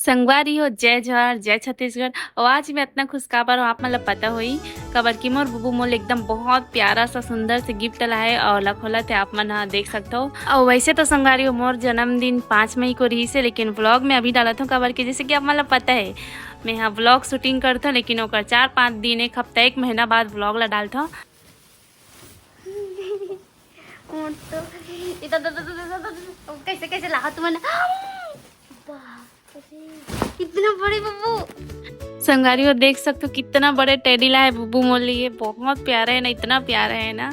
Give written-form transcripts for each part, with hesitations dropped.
संगवारी हो जय जोहार जय छत्तीसगढ़। और आज मैं इतना खुशखबर हूँ आप मतलब पता हुई खबर की मोर बुबू मोल एकदम बहुत प्यारा सा सुंदर से गिफ्ट लाए और लखोला थे आप मन देख सकते हो। और वैसे तो संगवारी हो मोर जन्मदिन 5 मई को रही से, लेकिन व्लॉग में अभी डाला था खबर की जैसे कि आप मतलब पता है मैं यहाँ व्लॉग शूटिंग करता हूँ, लेकिन ओकर 4-5 दिन एक हफ्ता एक महीना बाद व्लॉग ला डालता हूँ। कैसे कैसे ला तुमने कितना बड़े बब्बू संगारी हो देख सकते हो कितना बड़े टेडी ला है बुबू मोल लिए, बहुत प्यारा है ना, इतना प्यारा है ना।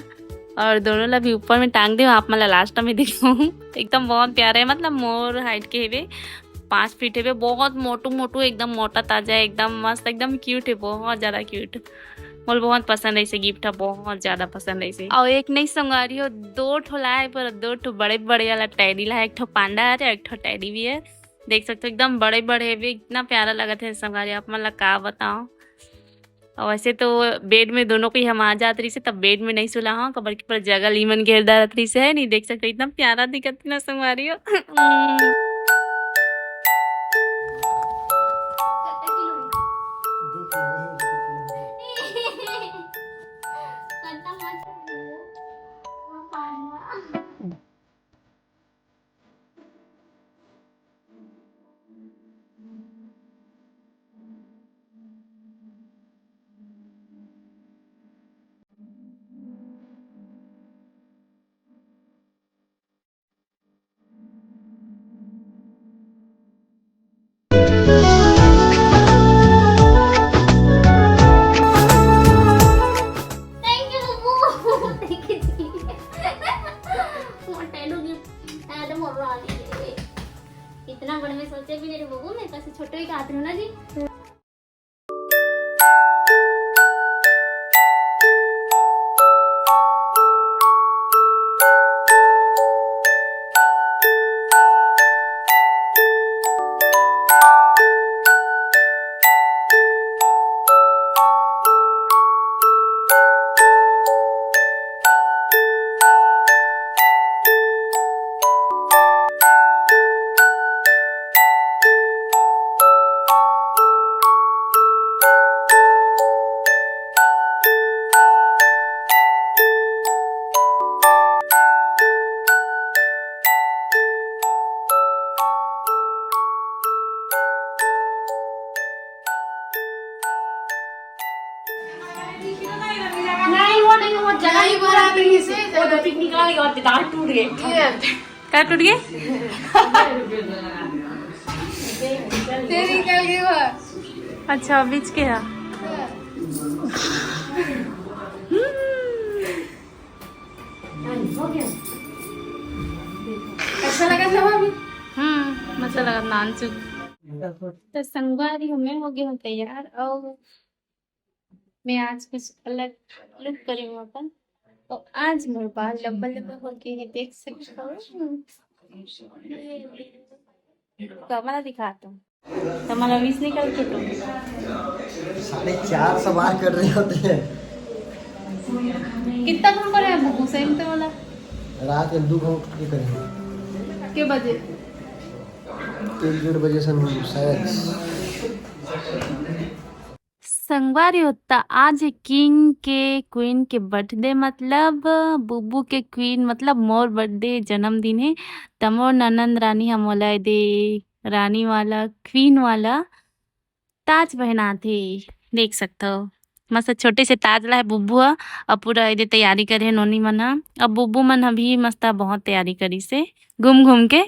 और दोनों ला भी ऊपर में टांग दे आप मतलब लास्ट में दिखाऊं एकदम बहुत प्यारा है, मतलब मोर हाइट के है 5 फीट है, बहुत मोटू मोटू एकदम मोटा ताजा है, एकदम मस्त एकदम क्यूट है, बहुत ज्यादा क्यूट। मोल बहुत पसंद ऐसे गिफ्ट है, बहुत ज्यादा पसंद ऐसे। और एक नहीं संगारी हो 2 ठो लाए पर 2 ठो बड़े बड़े वाला टेडी ला है, एक ठो पांडा है एक ठो टेडी भी है, देख सकते हो एकदम बड़े बड़े भी, इतना प्यारा लगा था संगारी आप मतलब का बताओ। और वैसे तो बेड में दोनों को ही हम आ जात रही से, तब बेड में नहीं सुला हाँ कबर के पर जगह लीमन घेरदार रही से है नहीं, देख सकते एकदम प्यारा दिखत ना संगवारी हो। इतना बड़े में सोचे भी नहीं बबू, मैं कैसे छोटे ही खाती हूँ ना जी। वो 2 पिकनिक वाले और दांत टूट गए। क्या टूट गए? निकल गई वो। अच्छा बीच के है। अच्छा लगा था भाभी? मतलब लगा नानचुक। तो संगवारी हमें हो गए तैयार और मैं आज कुछ अलग लुक करी हूँ अपन। तो आज मेरे बाल लंबा लंबा हो गए हैं, देख सकते हो। कमरा दिखाता हूँ तुम्हारा विश निकल के तो 4:30 सवार कर रहे होते हैं। कितना काम करे हैं बबू सही तो वाला? रात के 2 घंटे के करें के बजे? 1-1:30 बजे से शायद। संगवारी होता आज किंग के क्वीन के बर्थडे, मतलब बुबू के क्वीन मतलब मोर बर्थडे जन्मदिन है। तमोर ननंद रानी हम बोला दे रानी वाला क्वीन वाला ताज पहना थे, देख सकते हो मस्त छोटे से ताज ला है बुब्बू अब पूरा इधर तैयारी करे नोनी मन। अब बुब्बू मन अभी मस्त बहुत तैयारी करी से घूम घूम के।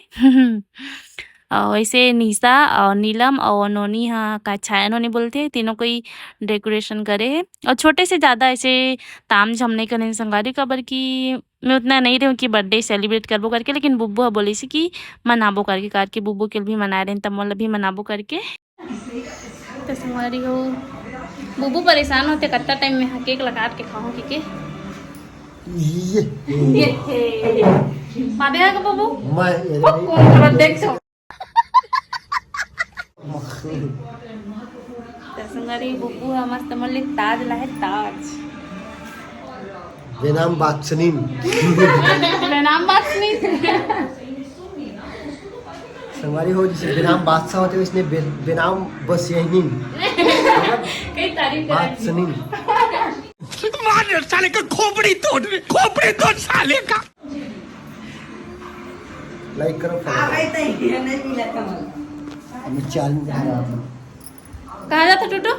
और ऐसे निशा और नीलम और नोनी हाँ का छाया नोनी बोलते तीनों को ही डेकोरेशन करे है। और छोटे से ज़्यादा ऐसे ताम झाम नहीं करें संगारी कबर की मैं उतना नहीं रहूँ कि बर्थडे सेलिब्रेट करबो करके, लेकिन बुब्बू बोली सी कि मनाबो करके कार के बुब्बू के भी मना रहे हैं तब मोल भी मनाबो करके। तो संगारी हो बुब्बू परेशान होते कितना टाइम में केक लगा के खाऊं के मादेगा का बुब्बू मैं देख सो संगारी बुब्बू मस्त मल्ली ताज ला है ताज बेनाम बाक्सनीन नाम बात नहीं संगवारी हो जिसे बेनाम बादशाह होते इसने बेनाम बस यही कई तारीफ बादशाह मार साले का खोपड़ी तोड़ साले का। लाइक करो मैं चैलेंज आ रहा हूँ। कहाँ जाता टूटू?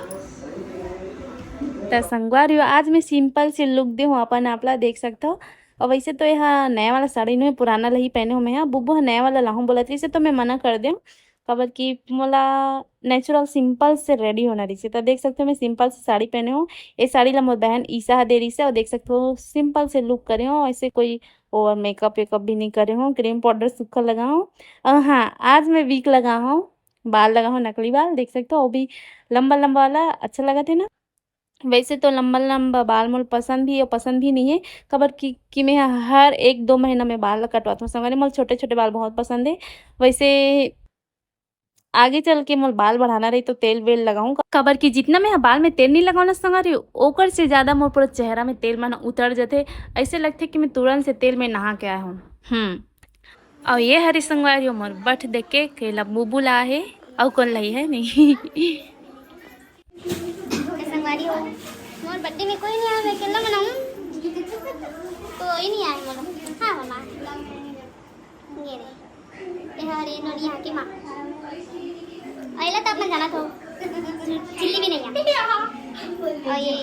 तो संगवारी आज मैं सिंपल से लुक दे हूँ अपन आपला देख सकता हो। और वैसे तो यह नया वाला साड़ी नहीं पुराना ला ही पहने हूँ मैं। यहाँ बुब्बू नया वाला लाहूँ बोला थी इसे तो मैं मना कर दूँ खबर की मोला नेचुरल सिंपल से रेडी होना रही से। तो देख सकते हो मैं सिंपल से साड़ी पहने हूँ। ये साड़ी ला मोर बहन ईसा दे रही से और देख सकते हो सिंपल से लुक करे हूँ। ऐसे कोई ओवर मेकअप वेकअप भी नहीं करे हूँ। क्रीम पाउडर सूखा लगा हूँ। और हाँ आज मैं वीक लगा हूँ, बाल लगा हूँ नकली बाल देख सकते हो। वो भी लंबा लंबा वाला अच्छा लगा थे ना। वैसे तो लंबा लंबा बाल मोल पसंद भी है और पसंद भी नहीं है खबर कि मैं हर 1-2 महीना में बाल कटवाता हूँ। संगवारी मोल छोटे छोटे बाल बहुत पसंद है। वैसे आगे चल के मोल बाल बढ़ाना रही तो तेल वेल लगाऊं खबर की जितना मैं बाल में तेल नहीं लगाऊं ना संगवारी ओकर से ज़्यादा मोर पूरा चेहरा में तेल मन उतर जाते। ऐसे लगते कि मैं तुरंत से तेल में नहा के आया हूँ। और ये हरी संगवारी मोर बठ देख के केला बुबू ला है और कौन लाई है नहीं। संगवारी हो मोर बर्थडे में कोई नहीं आया, मैं अकेला मनाऊं। कोई नहीं आया मोर। हाँ मामा ये रे ये हरे नोनी यहाँ की माँ अइला तो अपन जाना था चिल्ली भी नहीं है। और ये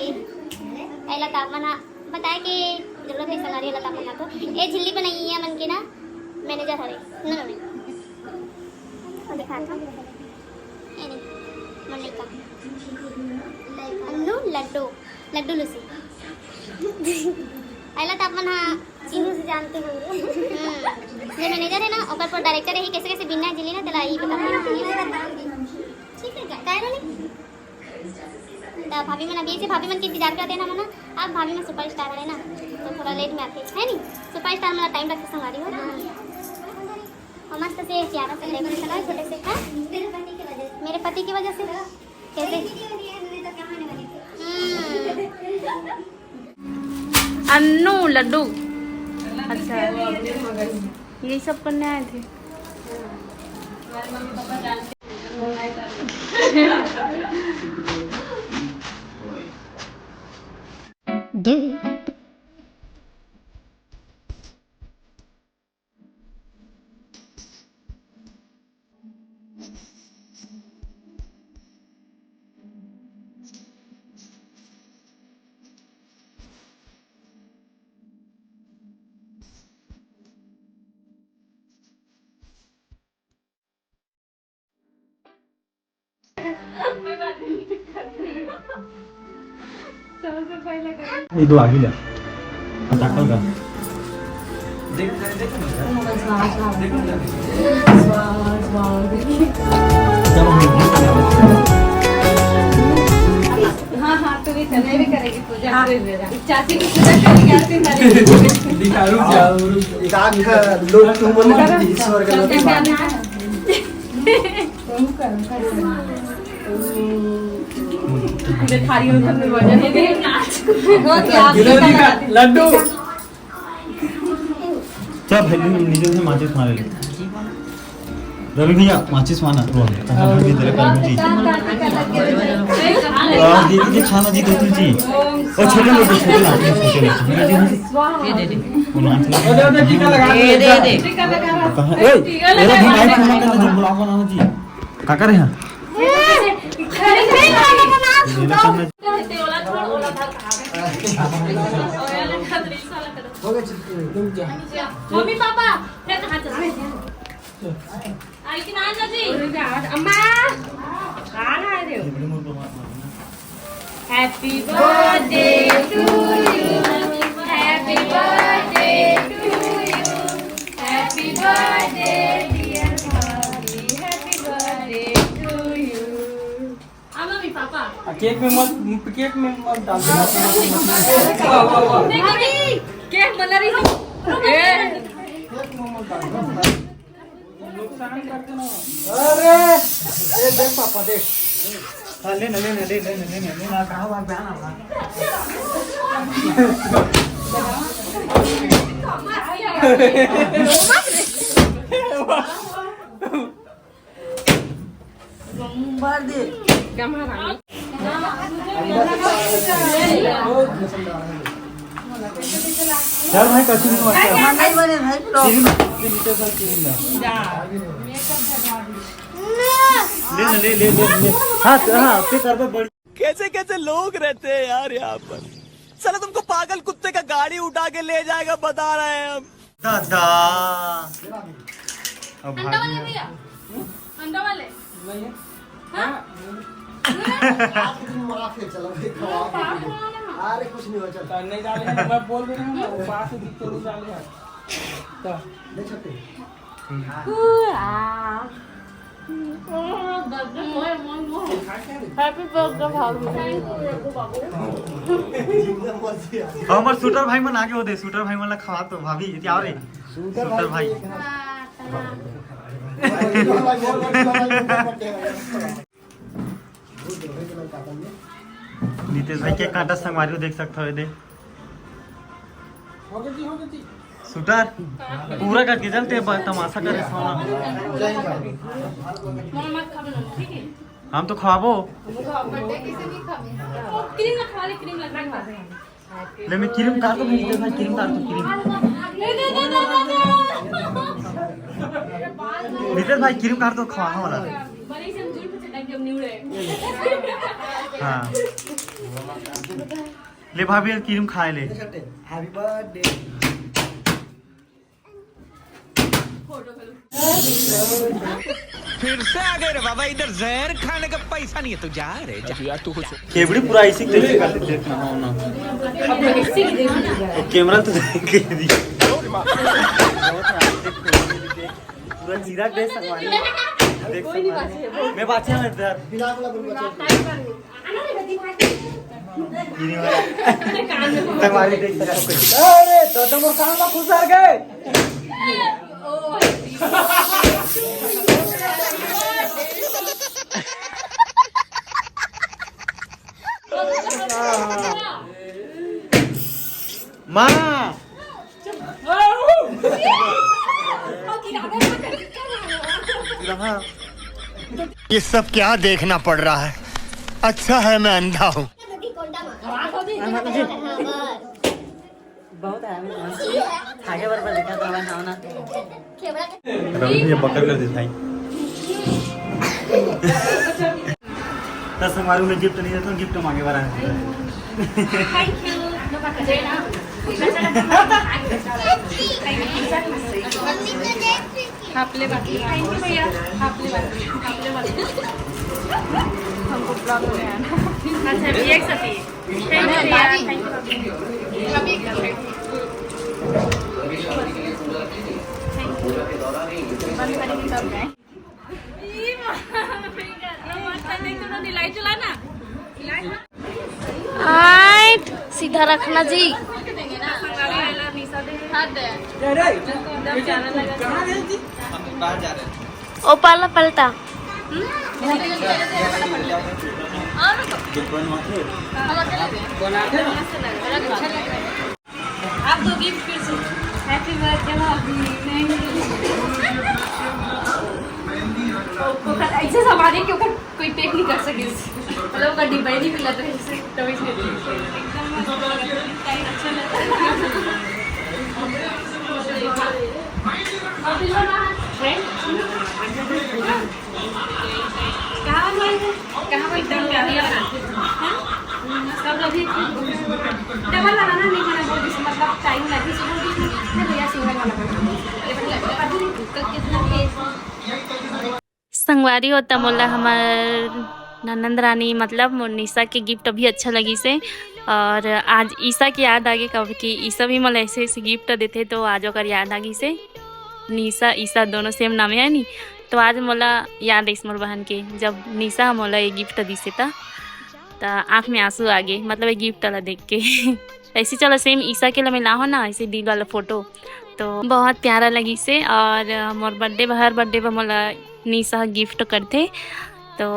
अइला तो अपन बताया कि जरूरत है संगवारी अइला तो अपन तो ये झिल्ली बनाई है मन के ना मैनेजर हरे ना में और दिखा था ये नहीं मल्लिका अन्नू लड्डू लूसी अइला तो अपन हाँ चिन्हू से जानते होंगे। ये मैनेजर है ना ओकर पर डायरेक्टर है कैसे कैसे बिना जिले ना तला ही बता ठीक है काय रोली तो भाभी मन अभी से भाभी मन के इंतजार करते ना मना। अब भाभी मन सुपरस्टार है ना तो थोड़ा लेट में आते है नहीं सुपरस्टार मतलब टाइम रखते संगवारी हो और मस्त से प्यारा से डेकोरेशन है छोटे से। हाँ मेरे पति की वजह से कैसे अन्नू लड्डू अच्छा यही सब करने आए थे। ये दो आगे ले दाखल का हाँ हाँ तो भी नहीं भी करेगी पूजा। चाची की पूजा करेगी आरती वाली दिखारू एक आंख लोग तुम बोले ईश्वर का लोग थारी में सब वजन है दे नाच लड्डू चल भाई नीचे से माचिस मार ले रवि भैया माचिस मारना तो कहां भी तेरे कर जी आज दीदी जी खाना जी दो जी और छोटे ना ये दे दे वो नाच ले टीका लगा दे टीका लगा कहां ए मेरा भी माइक फोन करना जो ब्लॉग बनाना जी का करे हैं मम्मी पापा फिर कहाँ चल आई कि ना जी अम्मा खाना है happy birthday to you happy birthday to you happy birthday dear bhabhi happy birthday to you. Mummy papa cake में मत डाल भाभी केक बना रही हो अरे ये देख पापा देख ले ना कहां बात बयान आ चल भाई कशी नहीं ले हाँ हाँ पे कर पे बड़ी कैसे कैसे लोग रहते हैं यार यहाँ पर। साला तुमको पागल कुत्ते का गाड़ी उठा के ले जाएगा बता रहे हैं हम। दादा अब भागी भैया अंडा वाले अरे कुछ नहीं हो चलता नहीं डाले हैं, मैं बोल रहा हूँ वो पास से दिख के नहीं डाले हैं तो नहीं सकते हैप्पी बर्थडे भाभी हमार शूटर भाई मन आगे हो दे शूटर भाई मन ला खवा तो भाभी क्या रे शूटर भाई नीतीश भाई के कांटा संगवारी देख सकते हो दे हो गई शूटर पूरा करके चलते तमाशा करे सोना हम तो खवाबो क्रीम ना खा ले क्रीम लगा ले मैं क्रीम काट तो नीतीश भाई क्रीम काट तो क्रीम नीतीश भाई क्रीम काट तो खवा वाला बड़ी से दूर पे चला के न्यूड़े हाँ ले भाभी क्रीम खाए ले हैप्पी बर्थडे फिर से आ गए रे बाबा, इधर जहर खाने का पैसा नहीं है तो जा रे जा यार तू कुछ केवड़ी पूरा इसी तरीके का देखना हो ना कैमरा तो देख के दी पूरा जीरा दे संगवारी देख संगवारी मैं बाचे में इधर बिना बोला बोल बच्चे संगवारी देख सकते अरे दादा मोर काम में घुस गए माँ ये सब क्या देखना पड़ रहा है। अच्छा है मैं अंधा हूँ। बहुत है आगे बराबर देखा तो ना ना रवि ये पकड़ कर दे भाई दस हमारे में गिफ्ट नहीं देता हूँ गिफ्ट मांगे बारा थैंक यू हापले बाकी थैंक यू भैया हापले बाकी हमको ब्लॉग में आना अच्छा भी एक साथी थैंक यू बंद करेंगे तब जाए सीधा रखना जी ओ पाला पलटा आप दो गिफ्ट फिर से हैप्पी बर्थडे ऐसे हमारे के ऊपर कोई टेक नहीं कर सके मतलब उसका डिब्बा ही नहीं मिला था इससे तभी अच्छा डबल वाला ना नहीं बना बोल मतलब टाइम लगी भैया सिंगल वाला संगवारी होता मोला हमार ननंद रानी मतलब मोनिशा के गिफ्ट अभी अच्छा लगी से और आज ईसा की याद आ गई कब कि ईसा भी मला ऐसे ऐसे गिफ्ट देते तो आज ओकर याद आ गई से निशा ईसा दोनों सेम नाम है नी तो आज मोला याद है मोर बहन के जब निशा मोला ये गिफ्ट दी से तो आँख में आंसू आ गए मतलब ये गिफ्ट वाला देख के ऐसे चलो सेम ईसा के लिए मिला हो ना ऐसे दी वाला फोटो तो बहुत प्यारा लगी से और मोर बर्थडे हर बर्थडे पर मोला निशा गिफ्ट करते तो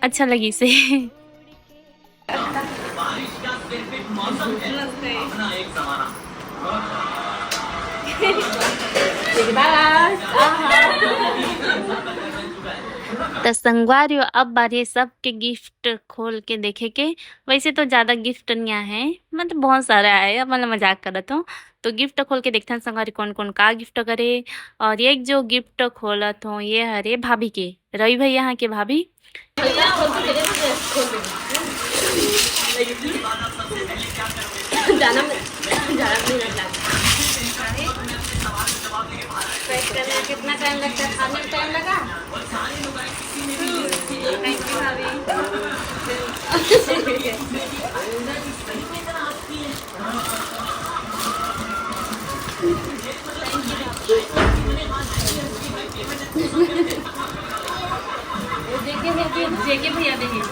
अच्छा लगी से तो संगवारियों अब बारी सबके गिफ्ट खोल के देखे के। वैसे तो ज़्यादा गिफ्ट नहीं आया है, मतलब बहुत सारा आया है, अब मतलब मजाक करत हूँ। तो गिफ्ट खोल के देखते हैं संगवारी कौन कौन का गिफ्ट करे। और एक जो गिफ्ट खोलत हूँ ये हरे भाभी के, रवि भैया यहाँ के भाभी। कितना टाइम लगता है? खाने में टाइम लगा? जेके भैया देखिए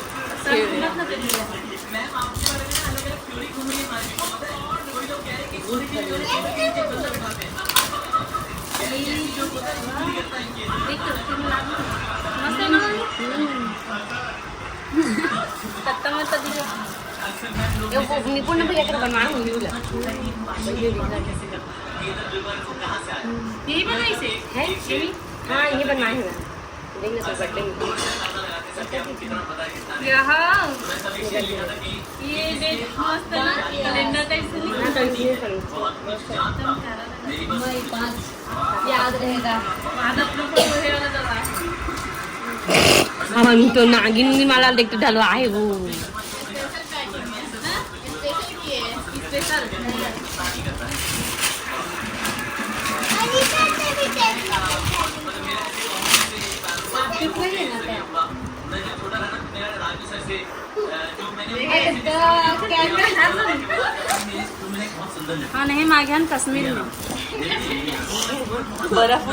निपुण भैया का बनवाना होगी यही बनाई से है यही। हाँ ये बनवाए हैं देखना तो बर्थडे में ये देख मस्त ना कैलेंडर टाइप से याद रहेगा। हम तो नागिन माला देखते डालो आए वो हाँ नहीं मांगे कश्मीर में बर्फ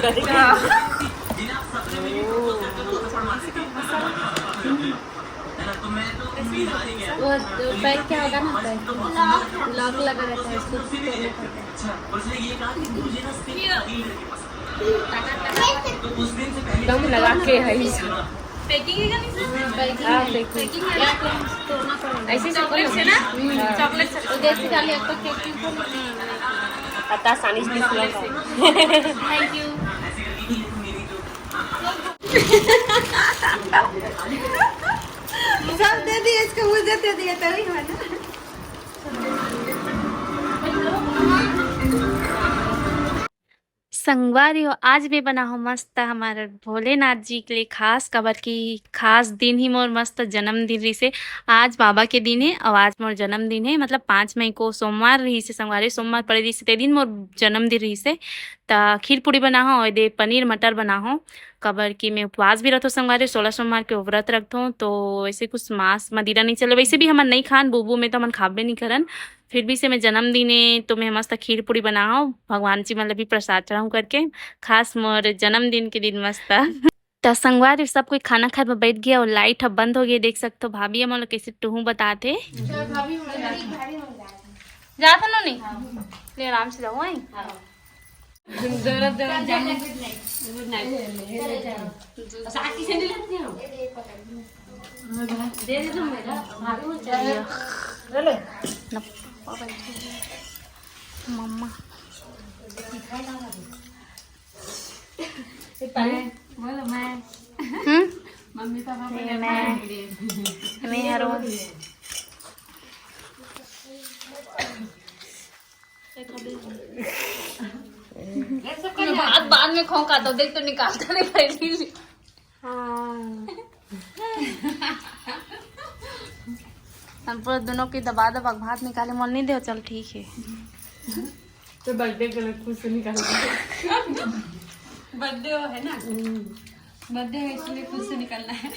वो बैग क्या होगा ना लॉक लगा रहता है दम लगा के है पैकिंग है ऐसे चॉकलेट से ना चॉकलेट से जैसे डाली आपका केक पता सानिश थैंक यू। सब दे दिए इसको मुझे दे दिया तभी है ना। संगवारियों आज भी बना हो मस्त हमारे भोलेनाथ जी के लिए खास कबर की खास दिन ही मोर मस्त जन्मदिन रही से। आज बाबा के दिन है और आज मोर जन्मदिन है, मतलब 5 मई को सोमवार रही से संगवारी सोमवार पड़े रही से ते दिन मोर जन्मदिन रही से। तो खीर पूड़ी बना हो और दे पनीर मटर बना हो कबर की। मैं उपवास भी रखो संगवारी 16 सोमवार के व्रत रखता हूँ, तो वैसे कुछ मांस मदिरा नहीं चले। वैसे भी हम नहीं खान बुबू में तो हम खाबे नहीं करन, फिर भी से मैं जन्मदिन है तो मैं मस्त खीर पूड़ी बनाओ भगवान जी मतलब भी प्रसाद चढ़ाऊँ करके खास मोर जन्मदिन के दिन मस्त। तो संगवारी सब कोई खाना खाए पर बैठ गया और लाइट अब बंद हो गई, देख सकते हो। भाभी हम लोग कैसे टूहू बताते जाता नो नहीं ले आराम से जाओ मम्मा मम्मी पापा मैं हरो बाद में खोंका तो देख तो निकालता नहीं पहले। हम पूरा दोनों की दबा दबा भात निकाले मन नहीं दे। चल ठीक है तो बर्थडे के लिए खुद से निकाल बर्थडे है ना बर्थडे है इसलिए खुद से निकालना है।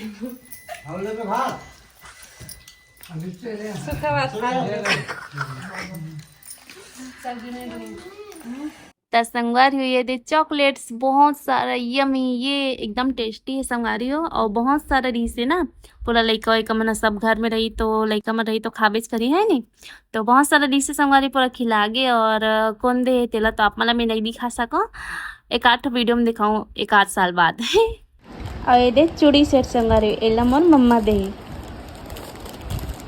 सूखा भात तो संगवारी हो ये दे चॉकलेट्स बहुत सारा यमी, ये एकदम टेस्टी है संगवारी हो। और बहुत सारा रही से ना पूरा लड़का वैका मना सब घर में रही तो लड़का में रही तो खाबेज करी है नहीं, तो बहुत सारा रही से संगवारी पूरा खिलागे। और कौन दे तेला तो आप मतलब मैं नहीं दिखा सको, एक आध वीडियो में दिखाऊँ एक आध साल बाद। और ये दे चूड़ी सेट संगवारी एला मोर मम्मा दे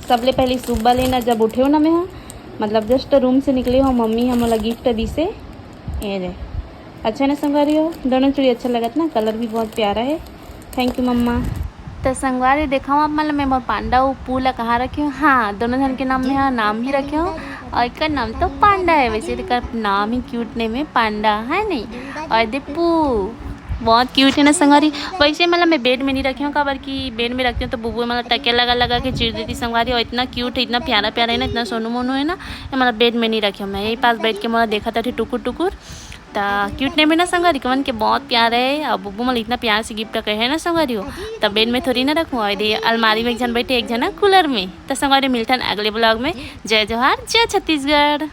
सबले पहले सुबह लेना जब उठे हो ना मैं मतलब जस्ट रूम से निकले हो मम्मी हम लोग गिफ्ट दी से ये रे अच्छा ना संगवारी हो। दोनों चूड़ी अच्छा लगत ना, कलर भी बहुत प्यारा है थैंक यू मम्मा। तो संगवारी देखा आप मतलब मैं पांडा वो पूला कहाँ रखे हूँ। हाँ दोनों जन के नाम में हाँ नाम ही रखे हूँ और इसका नाम तो पांडा है। वैसे इसका नाम ही क्यूट नेम है पांडा है नहीं। और दीपू बहुत क्यूट है ना संगवारी। वैसे मतलब मैं बेड में नहीं रखी हूँ कबर की बेड में रखती हूँ तो बुबू मतलब टके लगा के चिड़ देती संगवारी। और इतना क्यूट है इतना प्यारा प्यारा है ना इतना सोनू मोनू है ना मतलब बेड में नहीं रखी हूँ मैं यही पास बैठ के मतलब देखा था टुकुर टुकुर। तो क्यूट नेम है ना संगवारी कमन के बहुत प्यार है। और बुब्बू मतलब इतना प्यार से गिफ्ट कहे है ना संगवारी हो तब बेड में थोड़ी ना रखूँ। और ये अलमारी में एक जन बैठे एक जन कूलर में। तो संगवारी मिलता है अगले ब्लॉग में। जय जोहार जय छत्तीसगढ़।